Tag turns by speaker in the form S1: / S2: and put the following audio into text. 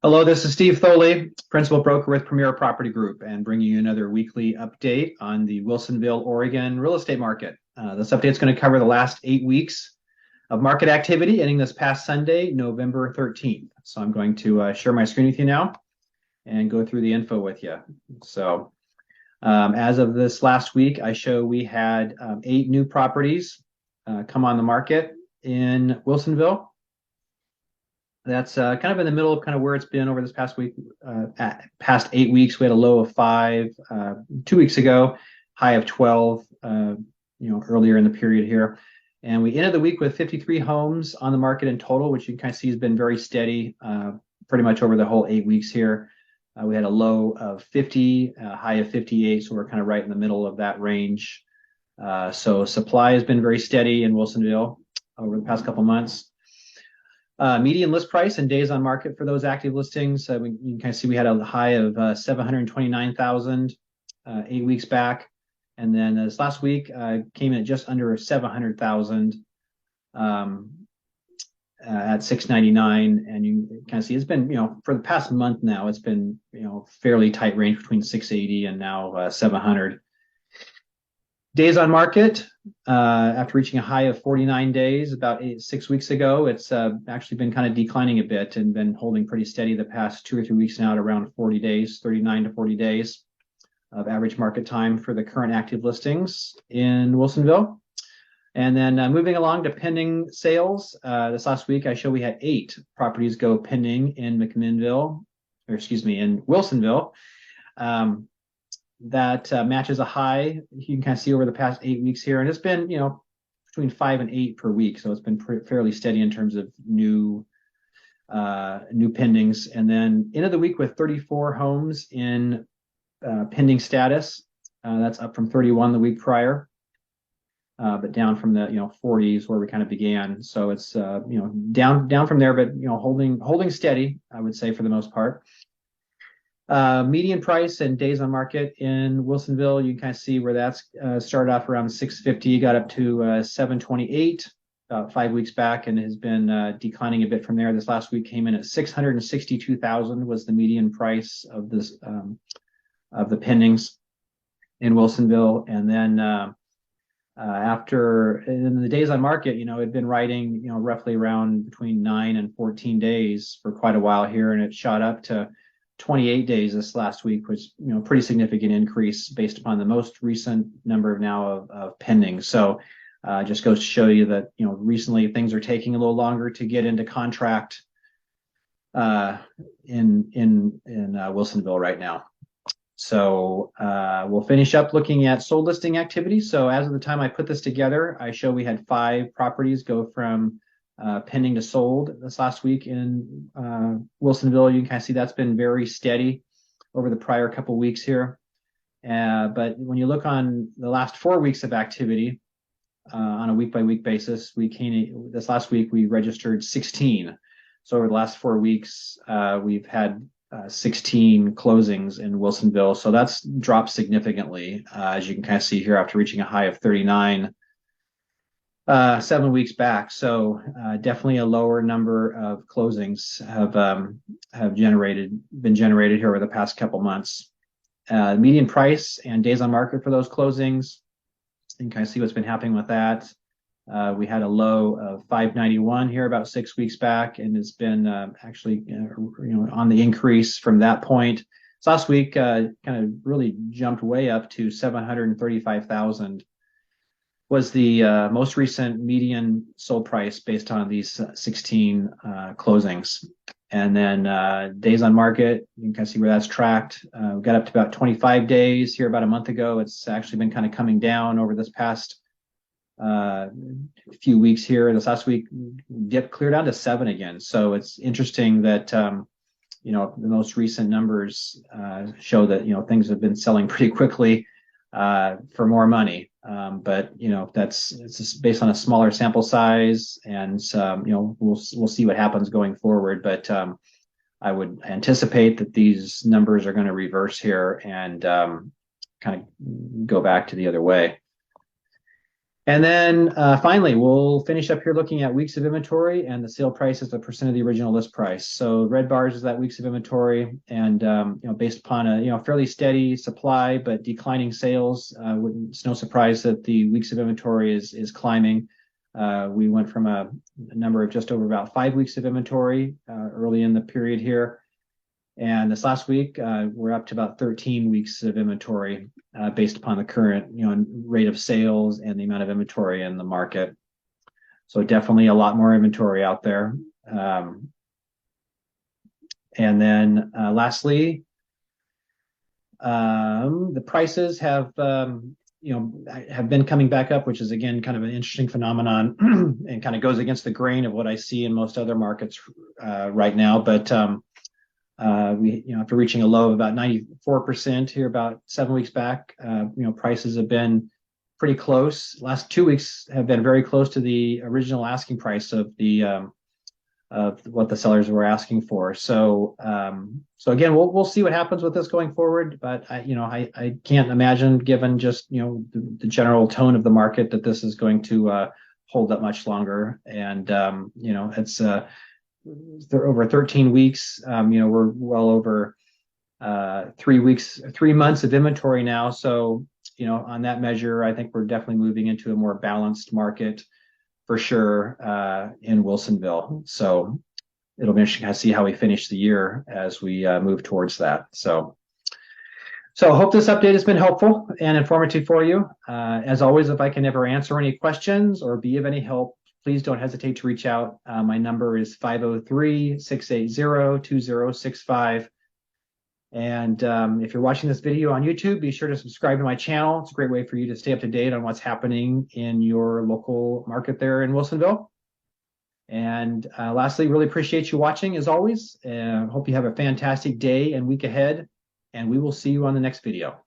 S1: Hello, this is Steve Thoele, Principal Broker with Premier Property Group, and bringing you another weekly update on the Wilsonville, Oregon real estate market. This update is going to cover the last 8 weeks of market activity ending this past Sunday, November 13th. So I'm going to share my screen with you now and go through the info with you. So as of this last week, I show we had 8 new properties come on the market in Wilsonville. That's kind of in the middle of kind of where it's been over this past week. Past 8 weeks, we had a low of 5 2 weeks ago, high of 12, earlier in the period here. And we ended the week with 53 homes on the market in total, which you can kind of see has been very steady pretty much over the whole 8 weeks here. We had a low of 50, a high of 58, so we're kind of right in the middle of that range. So supply has been very steady in Wilsonville over the past couple months. Median list price and days on market for those active listings. You can kind of see we had a high of 729,000 8 weeks back. And then this last week came in at just under 700,000 at 699. And you kind of see it's been, for the past month now, it's been, fairly tight range between 680 and now 700. Days on market, after reaching a high of 49 days about 6 weeks ago, it's actually been kind of declining a bit and been holding pretty steady the past 2 or 3 weeks now at around 40 days, 39 to 40 days of average market time for the current active listings in Wilsonville. And then moving along to pending sales, this last week I show we had 8 properties go pending in in Wilsonville. That matches a high you can kind of see over the past 8 weeks here. And it's been, between 5 and 8 per week. So it's been fairly steady in terms of new pendings. And then end of the week with 34 homes in pending status. That's up from 31 the week prior, but down from the 40s where we kind of began. So it's down from there, but holding steady, I would say, for the most part. Median price and days on market in Wilsonville, you can kind of see where that's started off around 650, got up to 728 about 5 weeks back, and has been declining a bit from there. This last week came in at 662,000 was the median price of this of the pendings in Wilsonville. And then after in the days on market, it had been riding roughly around between 9 and 14 days for quite a while here, and it shot up to 28 days this last week, which pretty significant increase based upon the most recent number now of pending. So just goes to show you that recently things are taking a little longer to get into contract in Wilsonville right now. So we'll finish up looking at sold listing activity. So as of the time I put this together, I show we had 5 properties go from pending to sold this last week in Wilsonville. You can kind of see that's been very steady over the prior couple weeks here. But when you look on the last 4 weeks of activity on a week-by-week basis, this last week we registered 16. So over the last 4 weeks, we've had 16 closings in Wilsonville. So that's dropped significantly, as you can kind of see here, after reaching a high of 39 7 weeks back. So definitely a lower number of closings have been generated here over the past couple months. Median price and days on market for those closings, you can kind of see what's been happening with that. We had a low of 591 here about 6 weeks back, and it's been actually on the increase from that point. So last week kind of really jumped way up to 735,000 was the most recent median sold price based on these 16 closings. And then days on market, you can kind of see where that's tracked. We got up to about 25 days here about a month ago. It's actually been kind of coming down over this past few weeks here. This last week dipped clear down to 7 again. So it's interesting that the most recent numbers show that things have been selling pretty quickly for more money. But it's just based on a smaller sample size, and we'll see what happens going forward. But I would anticipate that these numbers are going to reverse here and kind of go back to the other way. And then finally, we'll finish up here looking at weeks of inventory and the sale price as a percent of the original list price. So red bars is that weeks of inventory, and based upon a fairly steady supply but declining sales, it's no surprise that the weeks of inventory is climbing. We went from a number of just over about 5 weeks of inventory early in the period here. And this last week, we're up to about 13 weeks of inventory based upon the current, rate of sales and the amount of inventory in the market. So definitely a lot more inventory out there. And then lastly, the prices have been coming back up, which is again kind of an interesting phenomenon and kind of goes against the grain of what I see in most other markets right now. But after reaching a low of about 94% here about 7 weeks back, prices have been pretty close. Last 2 weeks have been very close to the original asking price of what the sellers were asking for. So again, we'll see what happens with this going forward. But I can't imagine, given just the general tone of the market, that this is going to hold up much longer. And it's over 13 weeks. We're well over 3 months of inventory now. So, on that measure, I think we're definitely moving into a more balanced market for sure in Wilsonville. So it'll be interesting to see how we finish the year as we move towards that. So I hope this update has been helpful and informative for you. As always, if I can ever answer any questions or be of any help, please don't hesitate to reach out. My number is 503-680-2065. And if you're watching this video on YouTube, be sure to subscribe to my channel. It's a great way for you to stay up to date on what's happening in your local market there in Wilsonville. And lastly, really appreciate you watching as always. And hope you have a fantastic day and week ahead. And we will see you on the next video.